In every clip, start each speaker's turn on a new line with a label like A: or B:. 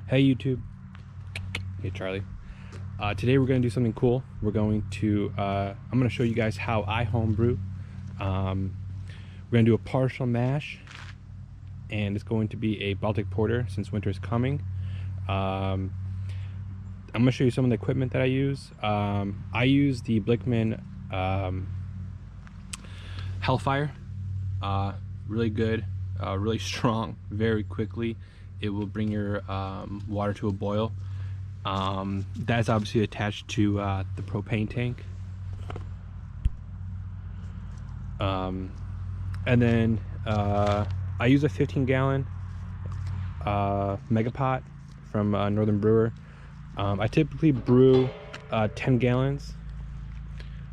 A: Hey YouTube. Hey Charlie. Today we're going to do something cool. We're going to, I'm going to show you guys how I homebrew. We're going to do a partial mash, and it's going to be a Baltic porter since winter is coming. I'm going to show you some of the equipment that I use. I use the Blickman Hellfire. Really good, really strong, very quickly. It will bring your water to a boil. That's obviously attached to the propane tank. And then I use a 15-gallon megapot from Northern Brewer. I typically brew 10 gallons.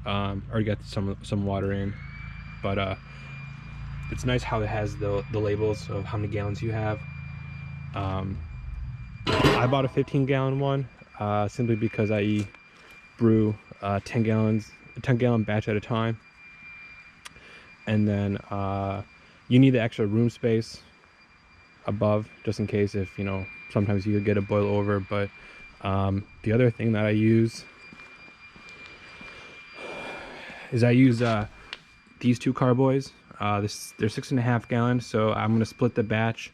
A: Already got some water in, but it's nice how it has the labels of how many gallons you have. I bought a 15-gallon one simply because I brew 10 gallon batch at a time, and then you need the extra room space above just in case, if you know, sometimes you could get a boil over. But the other thing that I use is these two carboys. They're 6.5 gallons, so I'm gonna split the batch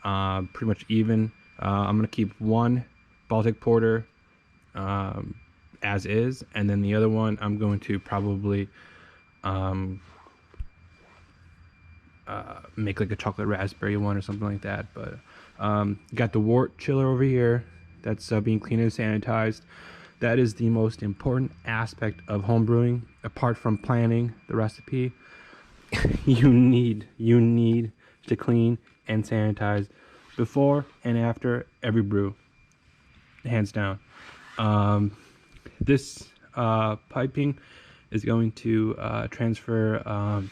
A: pretty much even. I'm gonna keep one Baltic porter as is, and then the other one I'm going to probably make like a chocolate raspberry one or something like that. But got the wort chiller over here that's being cleaned and sanitized. That is the most important aspect of homebrewing, apart from planning the recipe. you need to clean and sanitize before and after every brew, hands down. This piping is going to transfer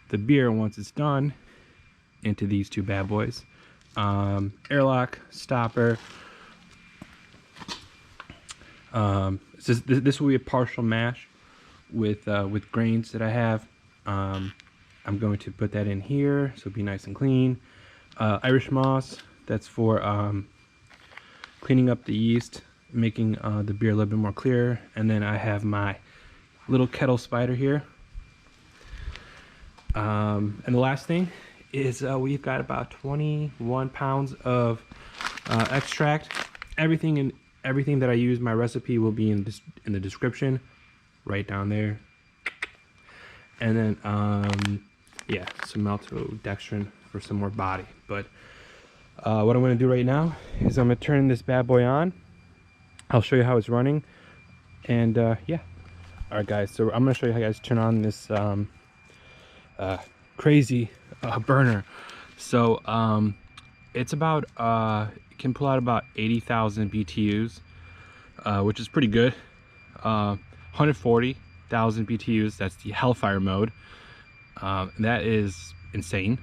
A: the beer, once it's done, into these two bad boys. Airlock, stopper. This will be a partial mash with grains that I have. I'm going to put that in here so it'll be nice and clean. Irish moss, that's for cleaning up the yeast, making the beer a little bit more clear. And then I have my little kettle spider here. And the last thing is we've got about 21 pounds of extract. Everything that I use, my recipe will be in the description, right down there. And then yeah, some maltodextrin for some more body. But what I'm going to do right now is I'm going to turn this bad boy on. I'll show you how it's running, and yeah. All right, guys. So I'm going to show you how you guys turn on this crazy burner. So it's about it can pull out about 80,000 BTUs, which is pretty good. 140,000 BTUs. That's the Hellfire mode. That is insane.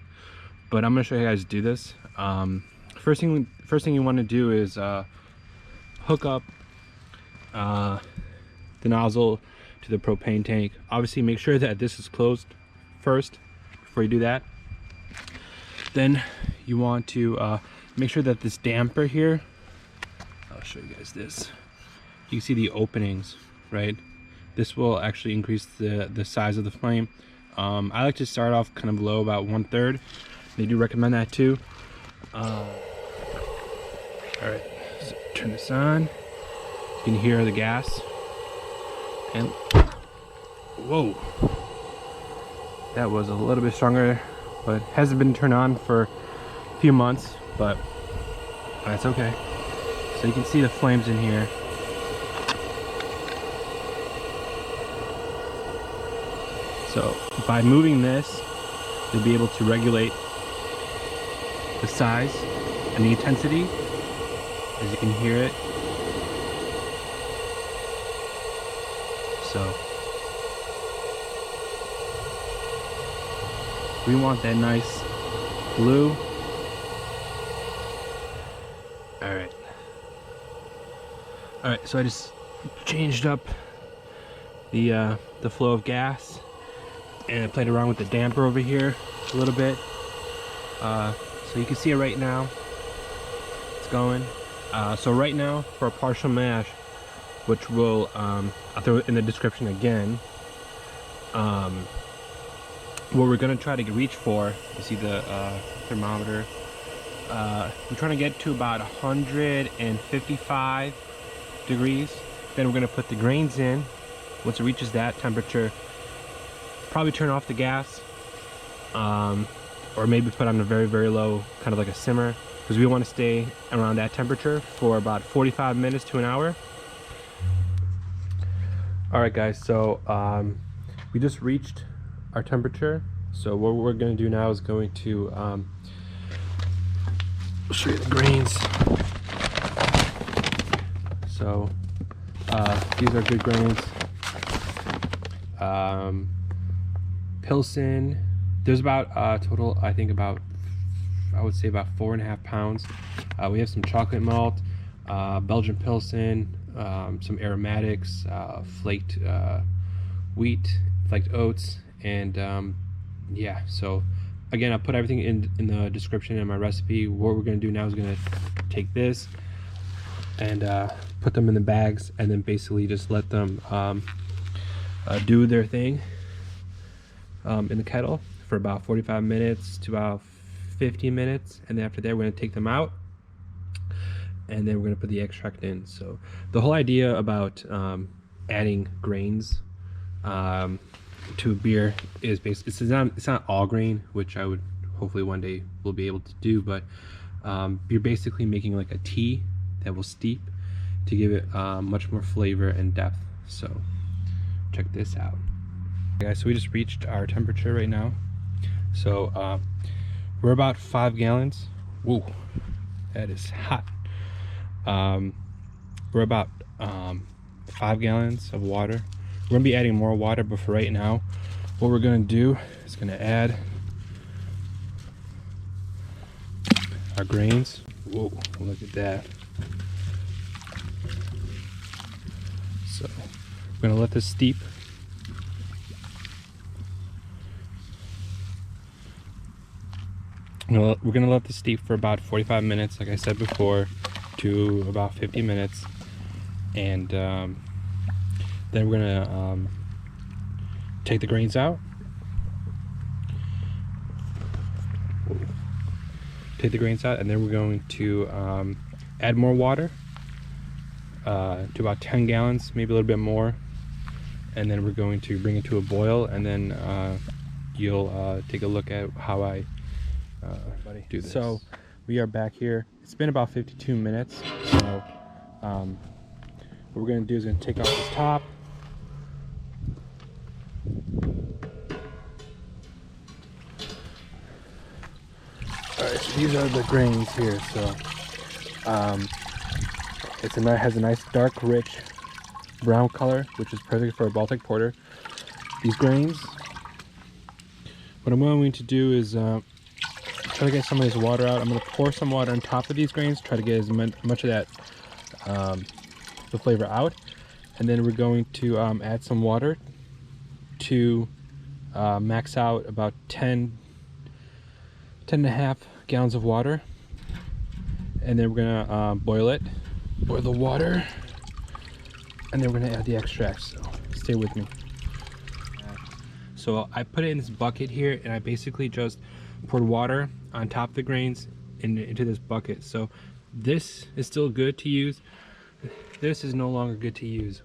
A: But I'm going to show you guys do this. First thing you want to do is hook up the nozzle to the propane tank. Obviously, make sure that this is closed first before you do that. Then you want to make sure that this damper here, I'll show you guys this. You can see the openings, right? This will actually increase the size of the flame. I like to start off kind of low, about 1/3. They do recommend that too. All right, so turn this on. You can hear the gas, and whoa, that was a little bit stronger, but hasn't been turned on for a few months, but that's okay. So you can see the flames in here. So by moving this, you'll be able to regulate the size and the intensity, as you can hear it. So we want that nice blue. All right, so I just changed up the flow of gas, and I played around with the damper over here a little bit. So you can see it right now. It's going. So right now for a partial mash, which will I'll throw it in the description again. What we're gonna try to reach for, you see the thermometer. We're trying to get to about 155 degrees. Then we're gonna put the grains in. Once it reaches that temperature, probably turn off the gas, or maybe put on a very, very low, kind of like a simmer, because we want to stay around that temperature for about 45 minutes to an hour. All right, guys, so we just reached our temperature. So what we're going to do now is going to show you the grains. So these are good grains. Pilsen, there's about total, I think about, I would say about 4.5 pounds. We have some chocolate malt, Belgian Pilsen, some aromatics, flaked wheat, flaked oats, and yeah. So again, I'll put everything in the description in my recipe. What we're going to do now is going to take this and put them in the bags, and then basically just let them do their thing in the kettle for about 45 minutes to about 15 minutes, and then after that we're going to take them out, and then we're going to put the extract in. So the whole idea about adding grains to beer is basically, it's not all grain, which I would hopefully one day will be able to do, but you're basically making like a tea that will steep to give it much more flavor and depth. So check this out. Okay, guys, so we just reached our temperature right now. So we're about 5 gallons. Whoa, that is hot. We're about 5 gallons of water. We're gonna be adding more water, but for right now, what we're gonna do is gonna add our grains. Whoa, look at that. So we're gonna let this steep. We're gonna let this steep for about 45 minutes, like I said before, to about 50 minutes, and then we're gonna take the grains out. Take the grains out, and then we're going to add more water to about 10 gallons, maybe a little bit more, and then we're going to bring it to a boil, and then you'll take a look at how I do this. So we are back here. It's been about 52 minutes. So what we're going to do is going to take off this top. Alright, so these are the grains here. So has a nice dark rich brown color, which is perfect for a Baltic porter. These grains, what I'm going to do is try to get some of this water out. I'm going to pour some water on top of these grains, try to get as much of that the flavor out, and then we're going to add some water to max out about 10.5 gallons of water, and then we're gonna boil the water, and then we're gonna add the extract. So stay with me. So I put it in this bucket here, and I basically just poured water on top of the grains into this bucket. So this is still good to use. This is no longer good to use.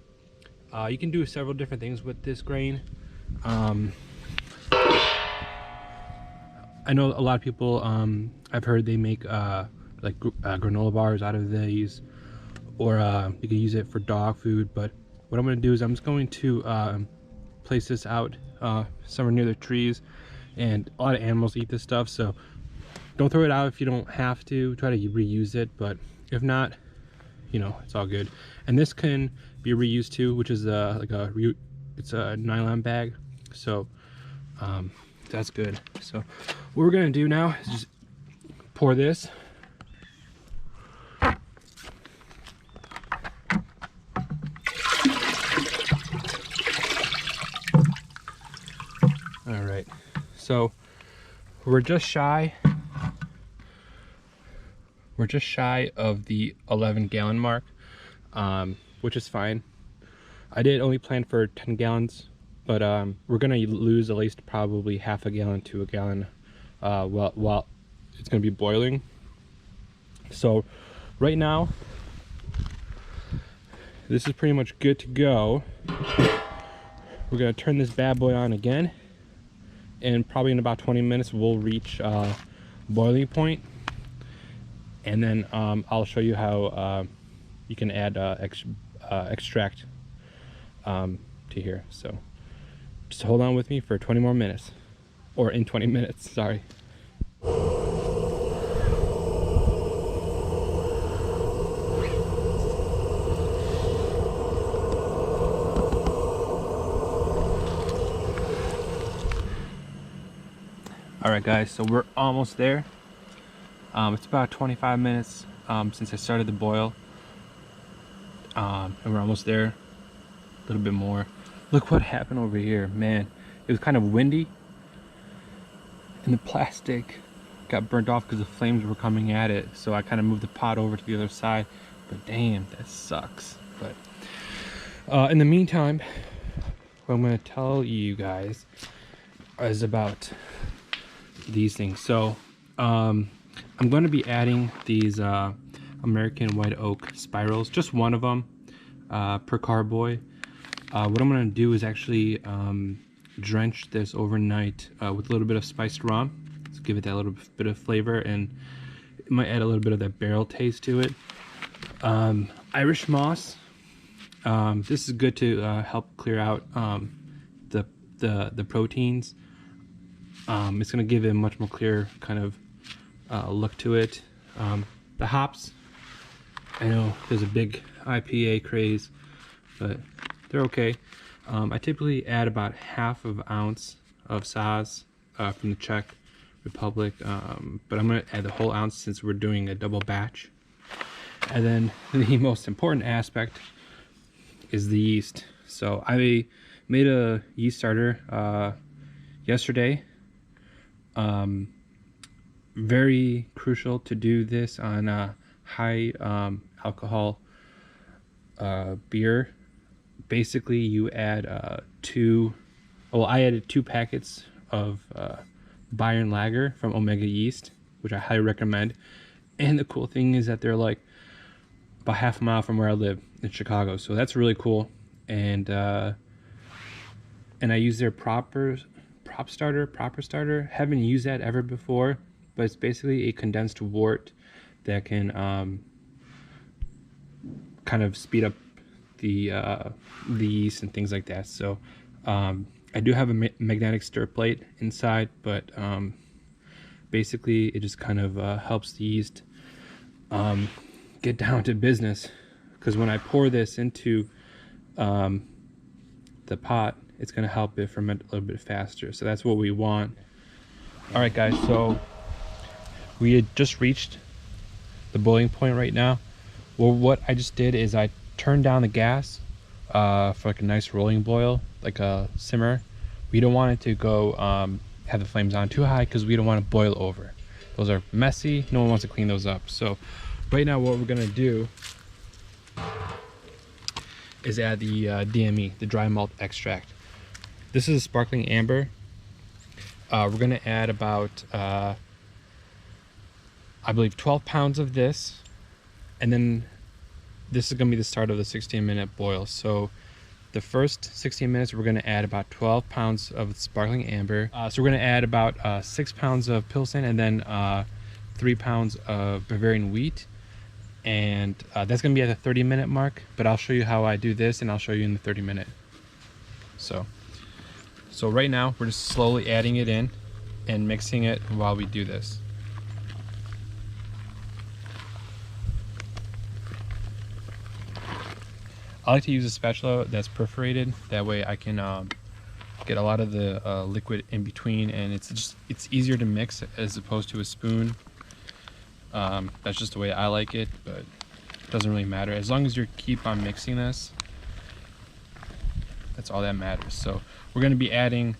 A: You can do several different things with this grain. I know a lot of people, I've heard they make like granola bars out of these, or you can use it for dog food. But what I'm going to do is I'm just going to place this out somewhere near the trees, and a lot of animals eat this stuff, so don't throw it out if you don't have to. Try to reuse it, but if not, you know, it's all good. And this can be reused too, which is it's a nylon bag, so that's good. So what we're gonna do now is just pour this. All right, so we're just shy We're just shy of the 11-gallon mark, which is fine. I did only plan for 10 gallons, but we're gonna lose at least probably half a gallon to a gallon while it's gonna be boiling. So right now, this is pretty much good to go. We're gonna turn this bad boy on again, and probably in about 20 minutes we'll reach boiling point, and then I'll show you how you can add extract to here. So just hold on with me for 20 more minutes, or in 20 minutes, sorry. Alright guys, so we're almost there. It's about 25 minutes since I started the boil, and we're almost there. A little bit more. Look what happened over here, man. It was kind of windy, and the plastic got burnt off because the flames were coming at it, so I kind of moved the pot over to the other side. But damn, that sucks. But in the meantime, what I'm going to tell you guys is about these things. So I'm going to be adding these American white oak spirals, just one of them per carboy. What I'm going to do is actually drench this overnight with a little bit of spiced rum to give it that little bit of flavor, and it might add a little bit of that barrel taste to it. Irish moss, this is good to help clear out the proteins. It's going to give it a much more clear kind of look to it. The hops, I know there's a big IPA craze, but they're okay. I typically add about half of an ounce of Saaz from the Czech Republic, but I'm going to add the whole ounce since we're doing a double batch. And then the most important aspect is the yeast. So I made a yeast starter yesterday. Very crucial to do this on a high alcohol beer. Basically you add I added 2 packets of Bayern Lager from Omega Yeast, which I highly recommend. And the cool thing is that they're like about half a mile from where I live in Chicago, so that's really cool. And I use their proper starter. Haven't used that ever before, but it's basically a condensed wort that can kind of speed up the yeast and things like that. So I do have a magnetic stir plate inside, but basically it just kind of helps the yeast get down to business, because when I pour this into the pot, it's going to help it ferment a little bit faster. So that's what we want. All right guys, so we had just reached the boiling point right now. Well, what I just did is I turned down the gas for like a nice rolling boil, like a simmer. We don't want it to go have the flames on too high, because we don't want to boil over. Those are messy, no one wants to clean those up. So right now what we're gonna do is add the DME, the dry malt extract. This is a sparkling amber. We're gonna add about I believe 12 pounds of this, and then this is gonna be the start of the 16-minute boil. So the first 16 minutes we're gonna add about 12 pounds of sparkling amber. So we're gonna add about 6 pounds of Pilsen, and then 3 pounds of Bavarian wheat, and that's gonna be at the 30-minute mark, but I'll show you how I do this, and I'll show you in the 30-minute. So right now we're just slowly adding it in and mixing it while we do this. I like to use a spatula that's perforated, that way I can get a lot of the liquid in between, and it's easier to mix as opposed to a spoon. That's just the way I like it, but it doesn't really matter as long as you keep on mixing this. That's all that matters. So we're going to be adding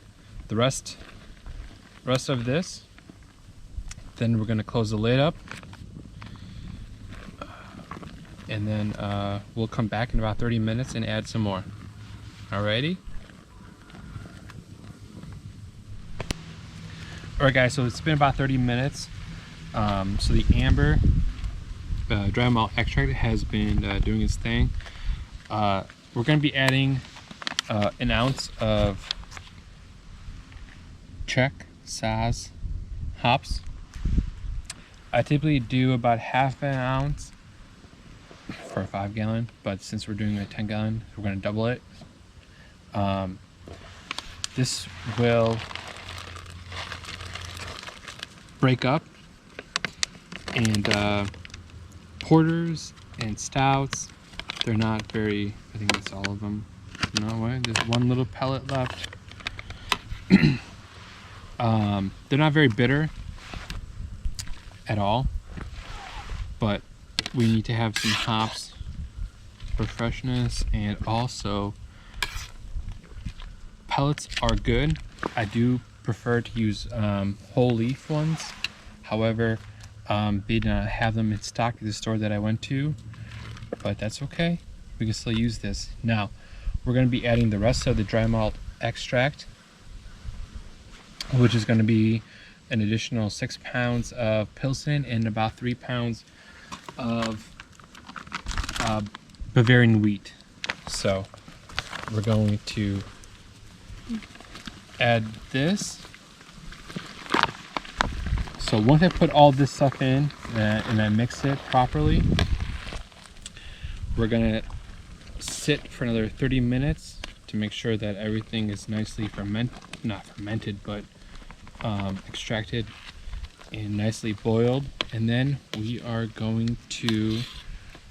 A: the rest of this, then we're going to close the lid up, and then we'll come back in about 30 minutes and add some more. Alrighty. Alright guys, so it's been about 30 minutes. So the amber dry malt extract has been doing its thing. We're going to be adding an ounce of Czech Saaz hops. I typically do about half an ounce for a 5 gallon, but since we're doing a 10 gallon, we're going to double it. This will break up, and porters and stouts, they're not very, I think that's all of them. No way, there's one little pellet left. They're not very bitter at all, but we need to have some hops for freshness, and also pellets are good. I do prefer to use whole leaf ones. However, they did not have them in stock at the store that I went to, but that's okay. We can still use this. Now, we're going to be adding the rest of the dry malt extract, which is going to be an additional 6 pounds of Pilsen and about 3 pounds of Bavarian wheat. So we're going to add this. So once I put all this stuff in and I mix it properly, we're gonna sit for another 30 minutes to make sure that everything is nicely extracted and nicely boiled. And then we are going to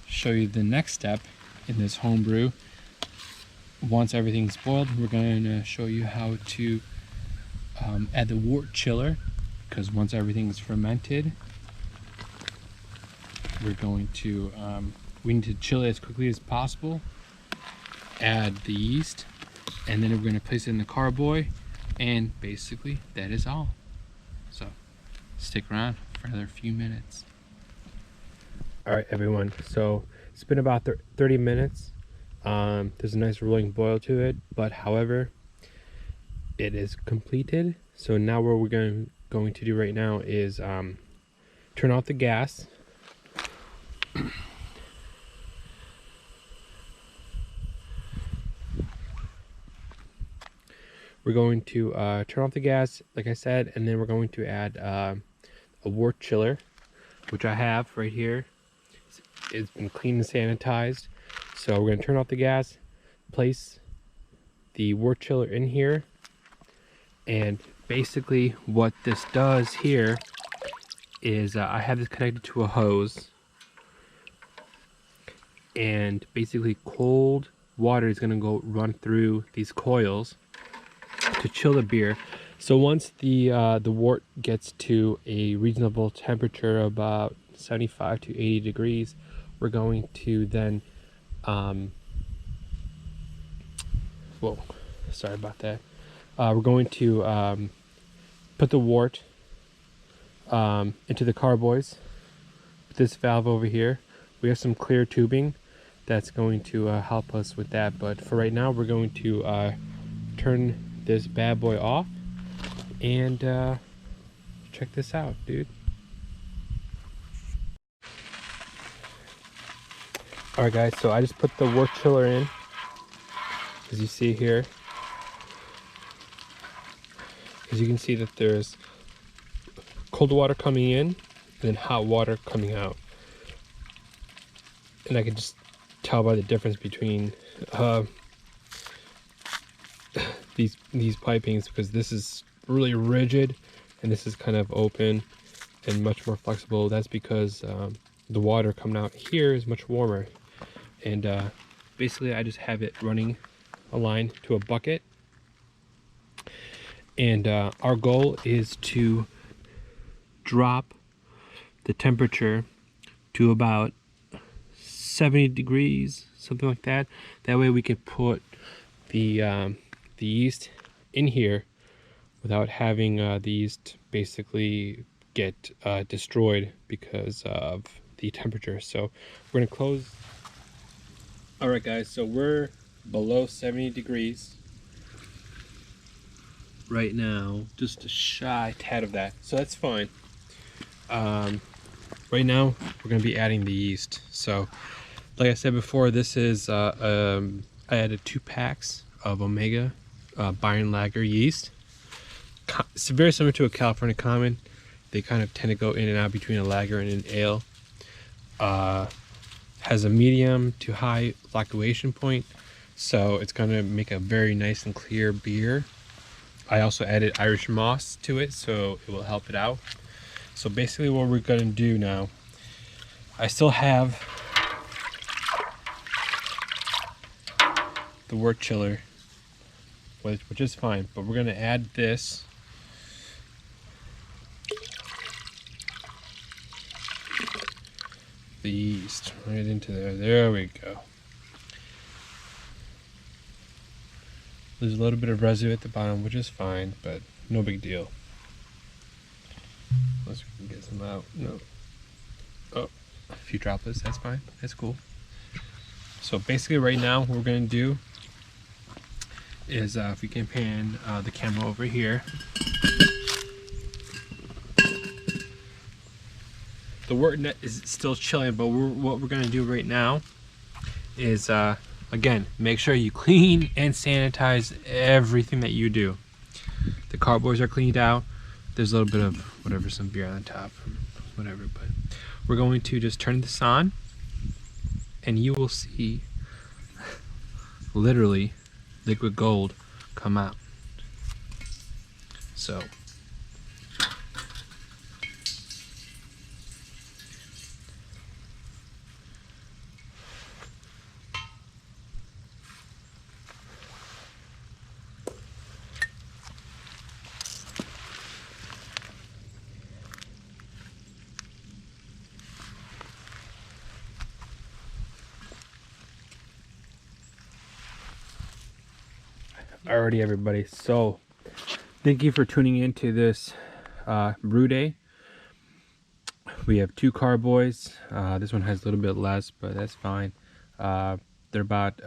A: show you the next step in this home brew. Once everything's boiled, we're going to show you how to add the wort chiller, because once everything's fermented, we're going to we need to chill it as quickly as possible, add the yeast, and then we're going to place it in the carboy, and basically that is all. So stick around for another few minutes. All right everyone, so it's been about 30 minutes. There's a nice rolling boil to it, but however, it is completed. So now what we're going to do right now is turn off the gas. We're going to turn off the gas, like I said, and then we're going to add a wort chiller, which I have right here. It's been cleaned and sanitized. So we're going to turn off the gas, place the wort chiller in here, and basically what this does here is I have this connected to a hose, and basically cold water is going to go run through these coils to chill the beer. So once the wort gets to a reasonable temperature, about 75 to 80 degrees, we're going to then whoa, sorry about that. We're going to put the wort into the carboys. This valve over here, we have some clear tubing that's going to help us with that, but for right now we're going to turn this bad boy off and check this out, dude. Alright guys, so I just put the wort chiller in, as you see here. As you can see that there's cold water coming in and then hot water coming out. And I can just tell by the difference between these pipings, because this is really rigid and this is kind of open and much more flexible. That's because the water coming out here is much warmer. And basically I just have it running a line to a bucket, and our goal is to drop the temperature to about 70 degrees, something like that. That way we can put the yeast in here without having the yeast basically get destroyed because of the temperature. So we're gonna close. All right, guys. So we're below 70 degrees right now, just a shy tad of that. So that's fine. Right now we're gonna be adding the yeast. So, like I said before, this is I added 2 packs of Omega Byron Lager yeast. It's very similar to a California Common. They kind of tend to go in and out between a lager and an ale. Has a medium to high flocculation point, so it's going to make a very nice and clear beer. I also added Irish moss to it, so it will help it out. So basically what we're going to do now, I still have the wort chiller, which is fine, but we're going to add this. The yeast right into there. There we go. There's a little bit of residue at the bottom, which is fine, but no big deal. Unless we can get some out. No. Oh, a few droplets. That's fine. That's cool. So basically, right now, what we're going to do is, if we can pan the camera over here. The wort net is still chilling, but what we're going to do right now is, again, make sure you clean and sanitize everything that you do. The cardboards are cleaned out. There's a little bit of whatever, some beer on the top, whatever, but we're going to just turn this on and you will see literally liquid gold come out. So alrighty, everybody, so thank you for tuning in to this brew day. We have 2 carboys. This one has a little bit less, but that's fine. They're about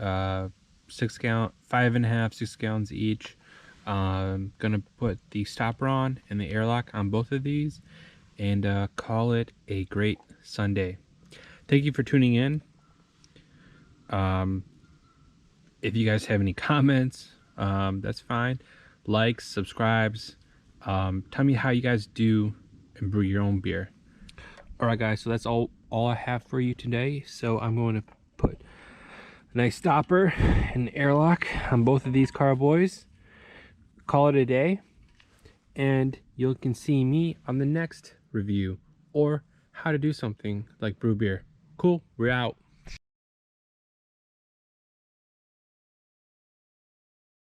A: 6 gallon, 5.5, 6 gallons each. Gonna put the stopper on and the airlock on both of these and call it a great Sunday. Thank you for tuning in. If you guys have any comments, that's fine. Likes, subscribes. Tell me how you guys do and brew your own beer. Alright, guys, so that's all I have for you today. So I'm going to put a nice stopper and an airlock on both of these carboys. Call it a day. And you can see me on the next review or how to do something like brew beer. Cool, we're out.